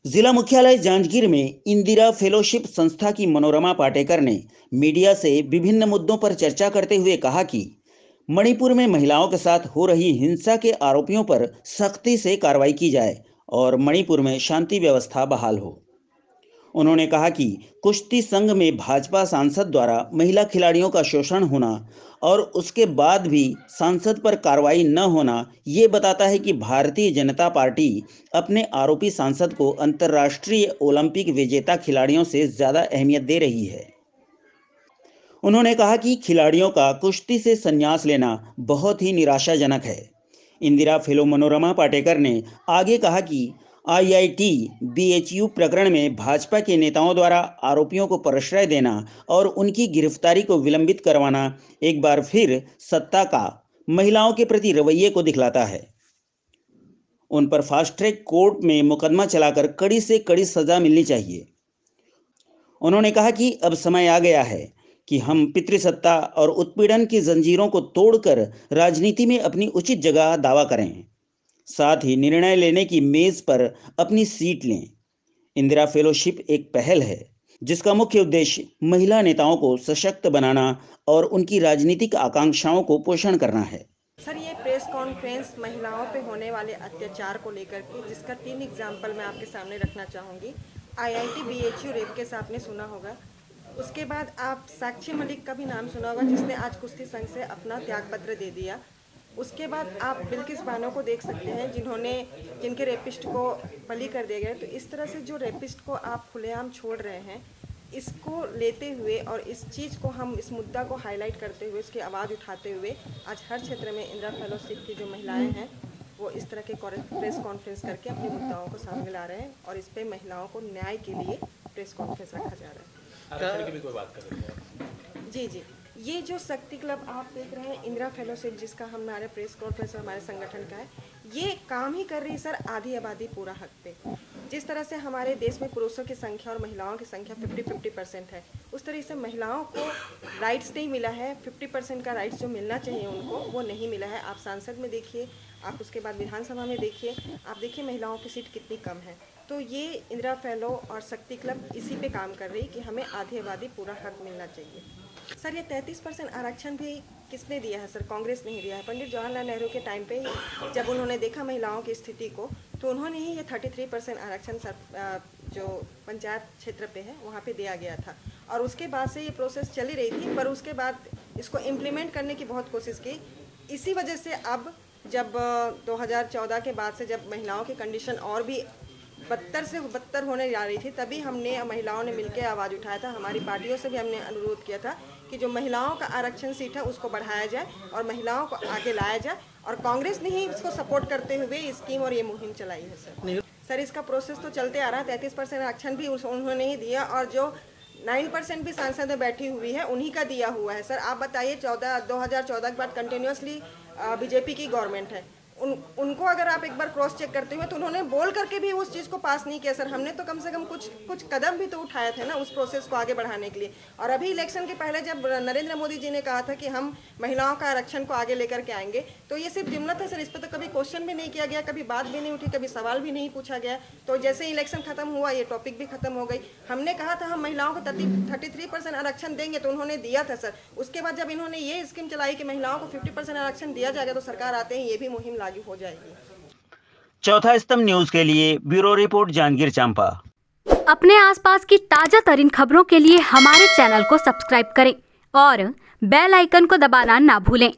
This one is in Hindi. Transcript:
जिला मुख्यालय जांजगीर में इंदिरा फेलोशिप संस्था की मनोरमा पाटेकर ने मीडिया से विभिन्न मुद्दों पर चर्चा करते हुए कहा कि मणिपुर में महिलाओं के साथ हो रही हिंसा के आरोपियों पर सख्ती से कार्रवाई की जाए और मणिपुर में शांति व्यवस्था बहाल हो। उन्होंने कहा कि कुश्ती संघ में भाजपा सांसद द्वारा महिला खिलाड़ियों का शोषण होना और उसके बाद भी सांसद पर कार्रवाई न होना ये बताता है कि भारतीय जनता पार्टी अपने आरोपी सांसद को अंतर्राष्ट्रीय ओलंपिक विजेता खिलाड़ियों से ज्यादा अहमियत दे रही है। उन्होंने कहा कि खिलाड़ियों का कुश्ती से संन्यास लेना बहुत ही निराशाजनक है। इंदिरा फेलो मनोरमा पाटेकर ने आगे कहा कि आईआईटी बीएचयू प्रकरण में भाजपा के नेताओं द्वारा आरोपियों को प्रश्रय देना और उनकी गिरफ्तारी को विलंबित करवाना एक बार फिर सत्ता का महिलाओं के प्रति रवैये को दिखलाता है। उन पर फास्ट ट्रैक कोर्ट में मुकदमा चलाकर कड़ी से कड़ी सजा मिलनी चाहिए। उन्होंने कहा कि अब समय आ गया है कि हम पितृसत्ता और उत्पीड़न की जंजीरों को तोड़कर राजनीति में अपनी उचित जगह दावा करें, साथ ही निर्णय लेने की मेज पर अपनी सीट लें। इंदिरा फेलोशिप एक पहल है जिसका मुख्य उद्देश्य महिला नेताओं को सशक्त बनाना और उनकी राजनीतिक आकांक्षाओं को पोषण करना है। सर, ये प्रेस कॉन्फ्रेंस महिलाओं पे होने वाले अत्याचार को लेकर के, जिसका 3 एग्जाम्पल मैं आपके सामने रखना चाहूँगी। आईआईटी बीएचयू रेप केस आपने सुना होगा। उसके बाद आप साक्षी मलिक का भी नाम सुना होगा, जिसने आज कुश्ती संघ से अपना त्यागपत्र दे दिया। उसके बाद आप बिल्किस बानो को देख सकते हैं, जिनके रेपिस्ट को बली कर दिया गया। तो इस तरह से जो रेपिस्ट को आप खुलेआम छोड़ रहे हैं, इसको लेते हुए और इस चीज़ को हम इस मुद्दा को हाईलाइट करते हुए, इसकी आवाज़ उठाते हुए आज हर क्षेत्र में इंदिरा फेलोशिप की जो महिलाएं हैं वो इस तरह के प्रेस कॉन्फ्रेंस करके अपने मुद्दाओं को सामने ला रहे हैं और इस पे महिलाओं को न्याय के लिए प्रेस कॉन्फ्रेंस रखा जा रहा है। की भी कोई बात कर रहे हैं? जी, ये जो शक्ति क्लब आप देख रहे हैं, इंदिरा फेलोशिप, जिसका हमारे प्रेस कॉन्फ्रेंस हमारे संगठन का है, ये काम ही कर रही है सर आधी आबादी पूरा हक पे। जिस तरह से हमारे देश में पुरुषों की संख्या और महिलाओं की संख्या 50-50% है, उस तरह से महिलाओं को राइट्स नहीं मिला है। 50% का राइट्स जो मिलना चाहिए उनको, वो नहीं मिला है। आप संसद में देखिए, आप उसके बाद विधानसभा में देखिए, आप देखिए महिलाओं की सीट कितनी कम है। तो ये इंदिरा फेलो और शक्ति क्लब इसी पे काम कर रही कि हमें आधी आबादी पूरा हक मिलना चाहिए। सर, ये 33% आरक्षण भी किसने दिया है सर? कांग्रेस नहीं दिया है। पंडित जवाहरलाल नेहरू के टाइम पे ही जब उन्होंने देखा महिलाओं की स्थिति को, तो उन्होंने ही ये 33% आरक्षण जो पंचायत क्षेत्र पे है वहाँ पे दिया गया था। और उसके बाद से ये प्रोसेस चली रही थी, पर उसके बाद इसको इम्प्लीमेंट करने की बहुत कोशिश की। इसी वजह से अब जब 2014 के बाद से जब महिलाओं की कंडीशन और भी बदतर से बदतर होने जा रही थी, तभी हमने महिलाओं ने मिलकर आवाज़ उठाया था। हमारी पार्टियों से भी हमने अनुरोध किया था कि जो महिलाओं का आरक्षण सीट है उसको बढ़ाया जाए और महिलाओं को आगे लाया जाए। और कांग्रेस ने ही इसको सपोर्ट करते हुए स्कीम और ये मुहिम चलाई है सर। इसका प्रोसेस तो चलते आ रहा है। 33% आरक्षण भी उन्होंने ही दिया और जो 9% भी सांसद में बैठी हुई है उन्हीं का दिया हुआ है सर। आप बताइए, 2014 के बाद कंटिन्यूसली बीजेपी की गवर्नमेंट है। उनको अगर आप एक बार क्रॉस चेक करते हुए, तो उन्होंने बोल करके भी उस चीज़ को पास नहीं किया सर। हमने तो कम से कम कुछ कदम भी तो उठाए थे ना उस प्रोसेस को आगे बढ़ाने के लिए। और अभी इलेक्शन के पहले जब नरेंद्र मोदी जी ने कहा था कि हम महिलाओं का आरक्षण को आगे लेकर के आएंगे, तो ये सिर्फ जुमला था सर। इस पर तो कभी क्वेश्चन भी नहीं किया गया, कभी बात भी नहीं उठी, कभी सवाल भी नहीं पूछा गया। तो जैसे ही इलेक्शन खत्म हुआ, ये टॉपिक भी खत्म हो गई। हमने कहा था हम महिलाओं को 33% आरक्षण देंगे, तो उन्होंने दिया था सर। उसके बाद जब इन्होंने ये स्कीम चलाई कि महिलाओं को 50% आरक्षण दिया जाएगा, तो सरकार आते ही ये भी मुहिम लागू हो जाएगी। चौथा स्तंभ न्यूज के लिए ब्यूरो रिपोर्ट जांजगीर चांपा। अपने आसपास की ताजा तरीन खबरों के लिए हमारे चैनल को सब्सक्राइब करें और बेल आइकन को दबाना ना भूलें।